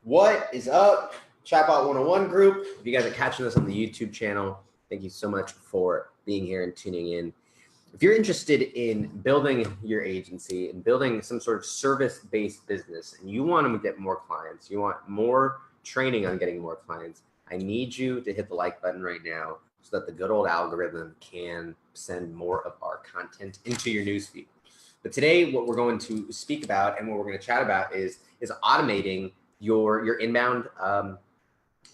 What is up, Chatbot 101 group? If you guys are catching this on the YouTube channel, thank you so much for being here and tuning in. If you're interested in building your agency and building some sort of service-based business and you want to get more clients, you want more training on getting more clients, I need you to hit the like button right now so that the good old algorithm can send more of our content into your newsfeed. But today, what we're going to speak about and what we're going to chat about is automating your inbound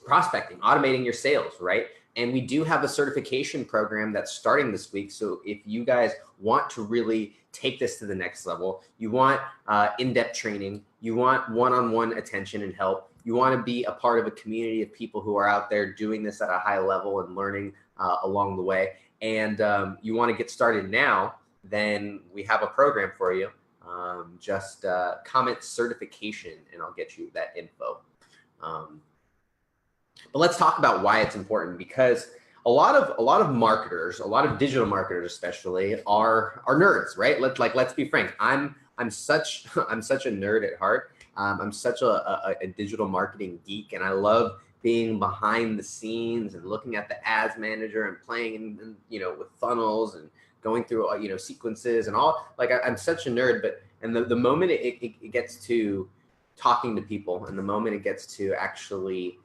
prospecting, automating your sales, right? And we do have a certification program that's starting this week. So if you guys want to really take this to the next level, you want in-depth training, you want one-on-one attention and help, you want to be a part of a community of people who are out there doing this at a high level and learning along the way, and you want to get started now, then we have a program for you. Just comment certification and I'll get you that info. But let's talk about why it's important, because a lot of marketers, a lot of digital marketers especially, are nerds, right? Let's be frank. I'm such a nerd at heart. I'm such a digital marketing geek, and I love being behind the scenes and looking at the ads manager and playing and with funnels and going through sequences and all. Like I'm such a nerd, but the moment it gets to talking to people, and the moment it gets to actually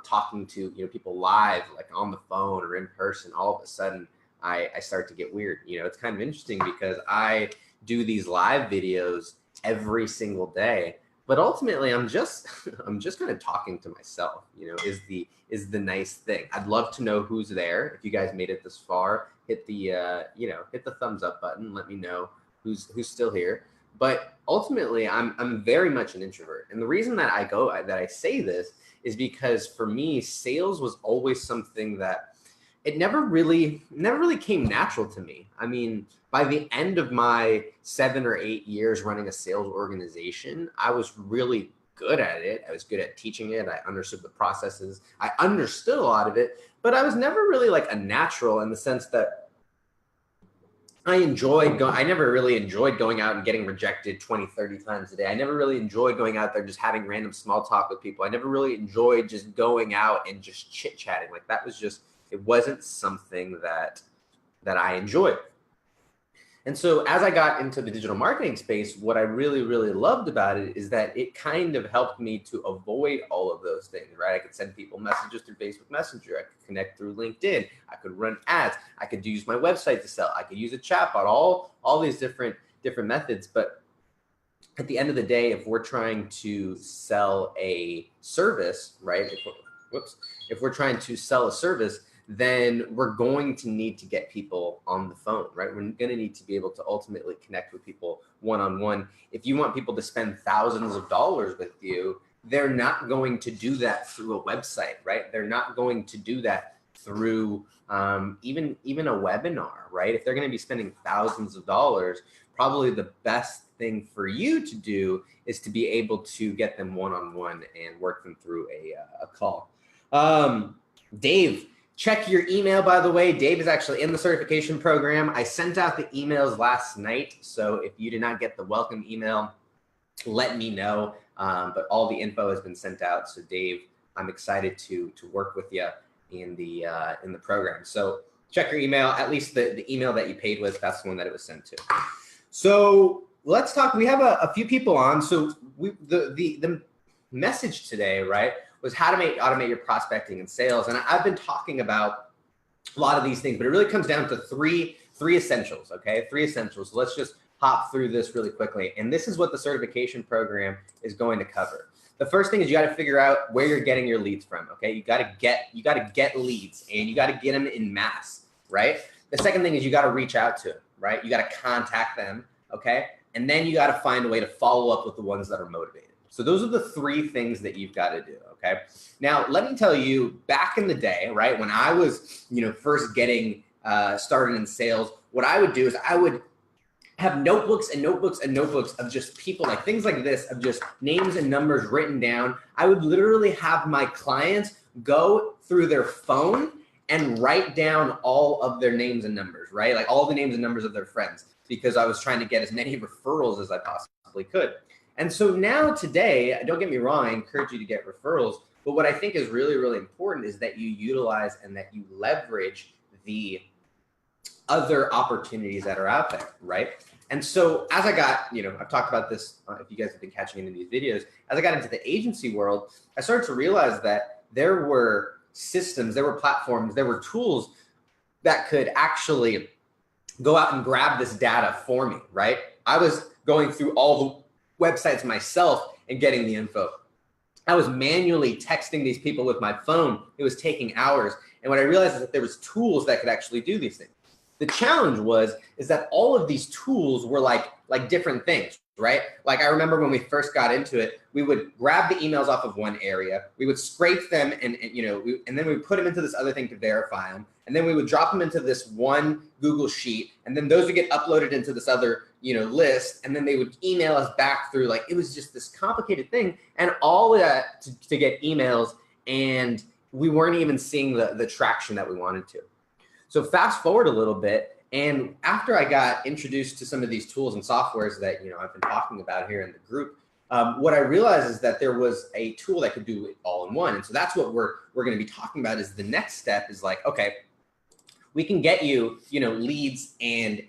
talking to people live, like on the phone or in person, all of a sudden I start to get weird. It's kind of interesting because I do these live videos every single day, but ultimately I'm just kind of talking to myself. Is the nice thing. I'd love to know who's there. If you guys made it this far, hit the hit the thumbs up button. Let me know who's still here. But ultimately, I'm very much an introvert, and the reason that I say this is because for me, sales was always something that it never really came natural to me. I mean, by the end of my 7 or 8 years running a sales organization, I was really good at it. I was good at teaching it. I understood the processes. I understood a lot of it, but I was never really like a natural in the sense that I never really enjoyed going out and getting rejected 20, 30 times a day. I never really enjoyed going out there just having random small talk with people. I never really enjoyed just going out and just chit-chatting. Like that was just, it wasn't something that I enjoyed. And so as I got into the digital marketing space, what I really, really loved about it is that it kind of helped me to avoid all of those things, right? I could send people messages through Facebook Messenger. I could connect through LinkedIn. I could run ads. I could use my website to sell. I could use a chatbot, all these different methods. But at the end of the day, if we're trying to sell a service, right? If we're trying to sell a service, then we're going to need to get people on the phone, right? We're going to need to be able to ultimately connect with people one-on-one. If you want people to spend thousands of dollars with you, they're not going to do that through a website, right? They're not going to do that through even a webinar, right? If they're going to be spending thousands of dollars, probably the best thing for you to do is to be able to get them one-on-one and work them through a call. Dave, check your email, by the way. Dave is actually in the certification program. I sent out the emails last night, so if you did not get the welcome email, let me know. But all the info has been sent out. So Dave, I'm excited to work with you in the program. So check your email. At least the email that you paid with, that's the one that it was sent to. So let's talk. We have a few people on. So the message today, right, was how to automate your prospecting and sales. And I've been talking about a lot of these things, but it really comes down to three essentials, okay? 3 essentials. So let's just hop through this really quickly. And this is what the certification program is going to cover. The first thing is you got to figure out where you're getting your leads from, okay? You got to get leads, and you got to get them in mass, right? The second thing is you got to reach out to them, right? You got to contact them, okay? And then you got to find a way to follow up with the ones that are motivated. So those are the 3 things that you've got to do, okay? Now, let me tell you, back in the day, right, when I was, first getting started in sales, what I would do is I would have notebooks and notebooks and notebooks of just people, like things like this, of just names and numbers written down. I would literally have my clients go through their phone and write down all of their names and numbers, right? Like all the names and numbers of their friends, because I was trying to get as many referrals as I possibly could. And so now today, don't get me wrong, I encourage you to get referrals, but what I think is really, really important is that you utilize and that you leverage the other opportunities that are out there, right? And so as I got, I've talked about this, if you guys have been catching into these videos, as I got into the agency world, I started to realize that there were systems, there were platforms, there were tools that could actually go out and grab this data for me, right? I was going through all the websites myself and getting the info. I was manually texting these people with my phone. It was taking hours. And what I realized is that there was tools that could actually do these things. The challenge is that all of these tools were like different things, right? Like I remember when we first got into it, we would grab the emails off of one area, we would scrape them and then we would put them into this other thing to verify them. And then we would drop them into this one Google sheet. And then those would get uploaded into this other, list. And then they would email us back through, like, it was just this complicated thing. And all of that to get emails. And we weren't even seeing the traction that we wanted to. So fast forward a little bit, and after I got introduced to some of these tools and softwares that I've been talking about here in the group, what I realized is that there was a tool that could do it all in one. And so that's what we're going to be talking about. Is the next step is like, okay, we can get you leads and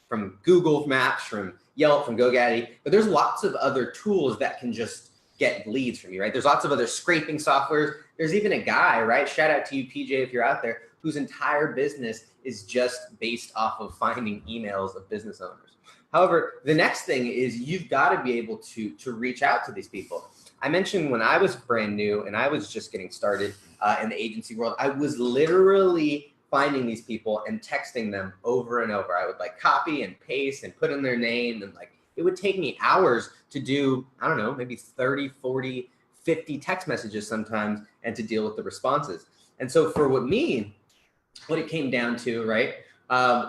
from Google Maps, from Yelp, from GoDaddy, but there's lots of other tools that can just get leads from you, right? There's lots of other scraping softwares. There's even a guy, right? Shout out to you, PJ, if you're out there, whose entire business is just based off of finding emails of business owners. However, the next thing is you've got to be able to reach out to these people. I mentioned when I was brand new and I was just getting started in the agency world, I was literally finding these people and texting them over and over. I would like copy and paste and put in their name, and like it would take me hours to do, I don't know, maybe 30, 40, 50 text messages sometimes, and to deal with the responses. And so for what it came down to, right,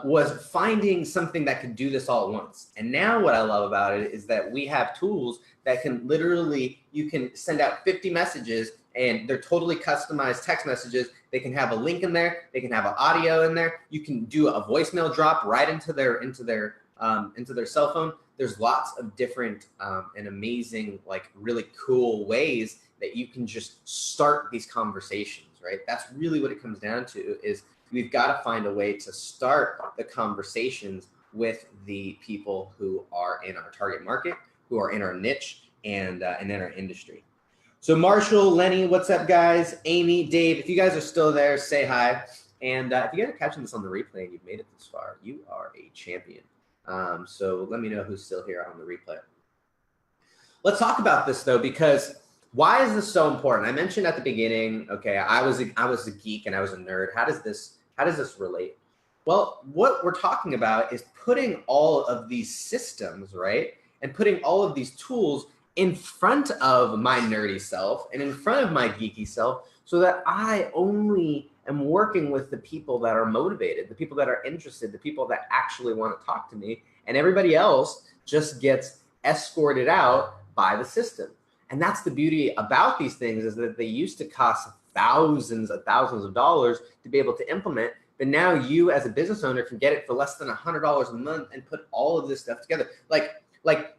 was finding something that could do this all at once. And now what I love about it is that we have tools that can literally, you can send out 50 messages and they're totally customized text messages. They can have a link in there. They can have an audio in there. You can do a voicemail drop right into their cell phone. There's lots of different and amazing, like really cool ways that you can just start these conversations, right? That's really what it comes down to, is we've got to find a way to start the conversations with the people who are in our target market, who are in our niche, and in our industry. So Marshall, Lenny, what's up, guys? Amy, Dave, if you guys are still there, say hi. And if you guys are catching this on the replay and you've made it this far, you are a champion. So let me know who's still here on the replay. Let's talk about this though, because why is this so important? I mentioned at the beginning, okay, I was a geek and I was a nerd. How does this relate? Well, what we're talking about is putting all of these systems, right? And putting all of these tools in front of my nerdy self and in front of my geeky self, so that I only am working with the people that are motivated, the people that are interested, the people that actually want to talk to me, and everybody else just gets escorted out by the system. And that's the beauty about these things, is that they used to cost thousands of dollars to be able to implement. But now you as a business owner can get it for less than $100 a month and put all of this stuff together. Like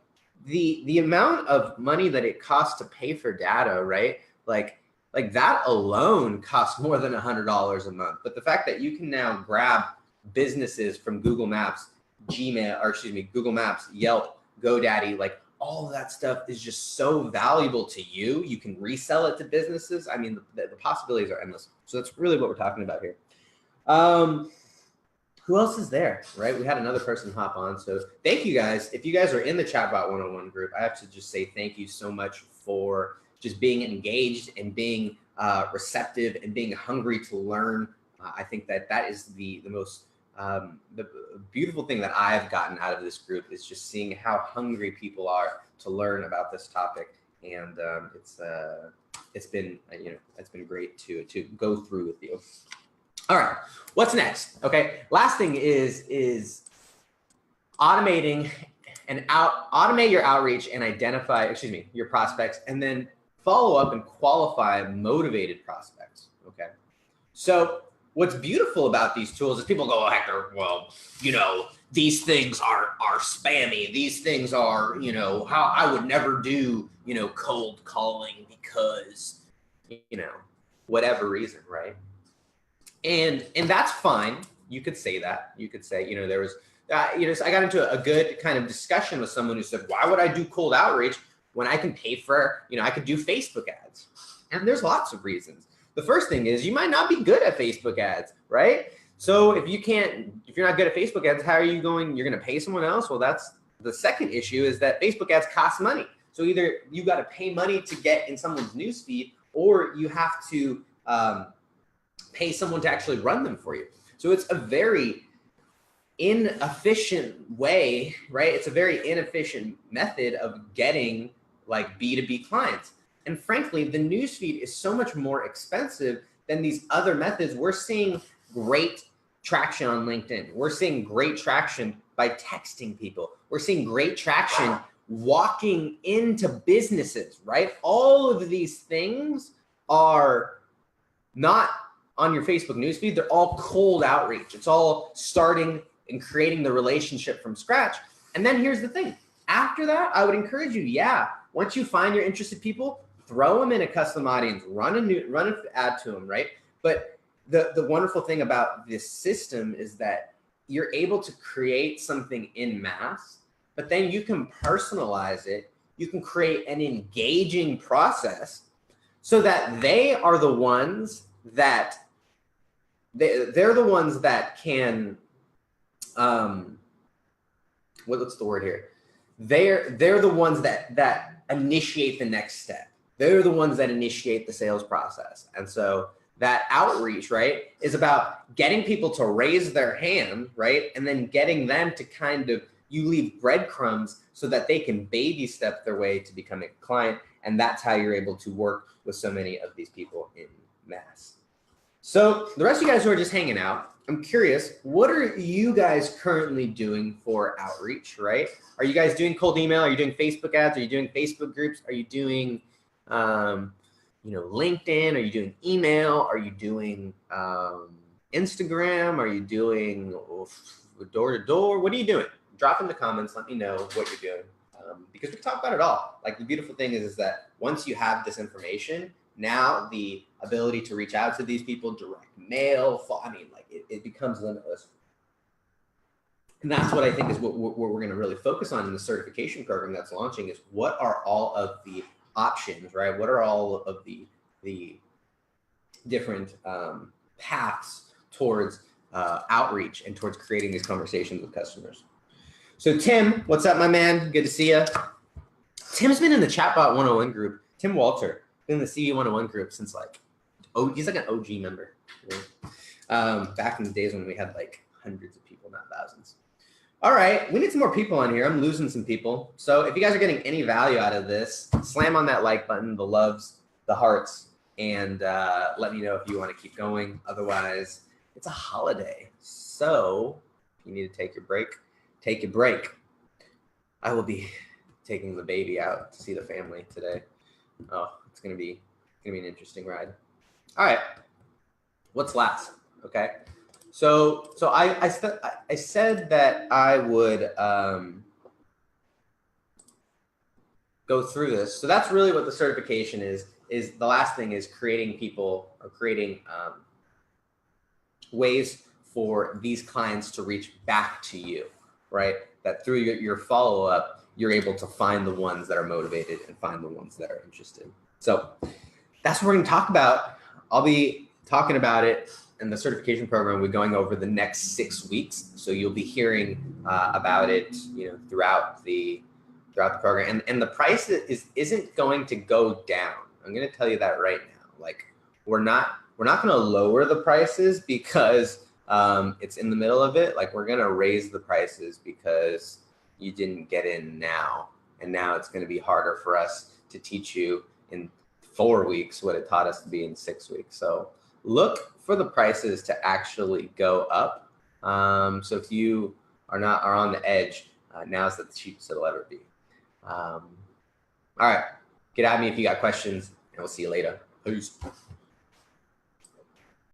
the amount of money that it costs to pay for data, right? Like that alone costs more than $100 a month. But the fact that you can now grab businesses from Google Maps, Google Maps, Yelp, GoDaddy, like all of that stuff is just so valuable to you. You can resell it to businesses. I mean, the possibilities are endless. So that's really what we're talking about here. Who else is there, right? We had another person hop on. So thank you guys. If you guys are in the Chatbot 101 group, I have to just say thank you so much for just being engaged and being receptive and being hungry to learn. I think that is the most the beautiful thing that I've gotten out of this group is just seeing how hungry people are to learn about this topic. And it's been great to go through with you. All right, what's next? Okay, last thing is automate your outreach and identify, your prospects, and then follow up and qualify motivated prospects. Okay, so what's beautiful about these tools is people go, oh, Hector, well, these things are spammy. These things are, how I would never do, cold calling because, whatever reason, right? And that's fine. You could say that. You could say, there was, so I got into a good kind of discussion with someone who said, why would I do cold outreach when I can pay for, I could do Facebook ads? And there's lots of reasons. The first thing is you might not be good at Facebook ads, right? So if you're not good at Facebook ads, how are you going? You're going to pay someone else? Well, that's the second issue, is that Facebook ads cost money. So either you got to pay money to get in someone's newsfeed, or you have to pay someone to actually run them for you. So it's a very inefficient way, right? It's a very inefficient method of getting like B2B clients. And frankly, the newsfeed is so much more expensive than these other methods. We're seeing great traction on LinkedIn. We're seeing great traction by texting people. We're seeing great traction walking into businesses, right? All of these things are not on your Facebook newsfeed. They're all cold outreach. It's all starting and creating the relationship from scratch. And then here's the thing. After that, I would encourage you, once you find your interested people, throw them in a custom audience, run an ad to them, right? But the wonderful thing about this system is that you're able to create something in mass, but then you can personalize it. You can create an engaging process so that they are the ones that they're the ones that can, what's the word here? They're the ones that initiate the next step. They're the ones that initiate the sales process. And so that outreach, right, is about getting people to raise their hand, right? And then getting them to you leave breadcrumbs so that they can baby step their way to becoming a client. And that's how you're able to work with so many of these people in mass. So the rest of you guys who are just hanging out, I'm curious, what are you guys currently doing for outreach, right? Are you guys doing cold email? Are you doing Facebook ads? Are you doing Facebook groups? Are you doing, LinkedIn? Are you doing email? Are you doing Instagram? Are you doing door to door? What are you doing? Drop in the comments. Let me know what you're doing, because we can talk about it all. Like, the beautiful thing is that once you have this information, now the ability to reach out to these people, direct mail, it becomes limitless. And that's what I think is what we're going to really focus on in the certification program that's launching, is what are all of the options, right? What are all of the different paths towards outreach and towards creating these conversations with customers. So Tim, what's up, my man? Good to see you. Tim's been in the Chatbot 101 group. Tim Walter, been in the CV 101 group since he's like an OG member. Back in the days when we had like hundreds of people, not thousands. All right, we need some more people on here. I'm losing some people. So if you guys are getting any value out of this, slam on that like button, the loves, the hearts, and let me know if you want to keep going. Otherwise, it's a holiday. So if you need to take your break, take your break. I will be taking the baby out to see the family today. Oh, it's gonna be an interesting ride. All right, what's last? Okay, so I said that I would go through this. So that's really what the certification is the last thing, is creating people, or creating ways for these clients to reach back to you, right? That through your follow-up, you're able to find the ones that are motivated and find the ones that are interested. So that's what we're going to talk about. I'll be talking about it in the certification program. We're going over the next 6 weeks. So you'll be hearing about it, throughout the program. And the price isn't going to go down. I'm going to tell you that right now. Like, we're not going to lower the prices because it's in the middle of it. Like, we're going to raise the prices because you didn't get in now. And now it's going to be harder for us to teach you in 4 weeks what it taught us to be in 6 weeks. So look for the prices to actually go up. So if you are on the edge, now's the cheapest it'll ever be. All right, get at me if you got questions, and we'll see you later. Peace.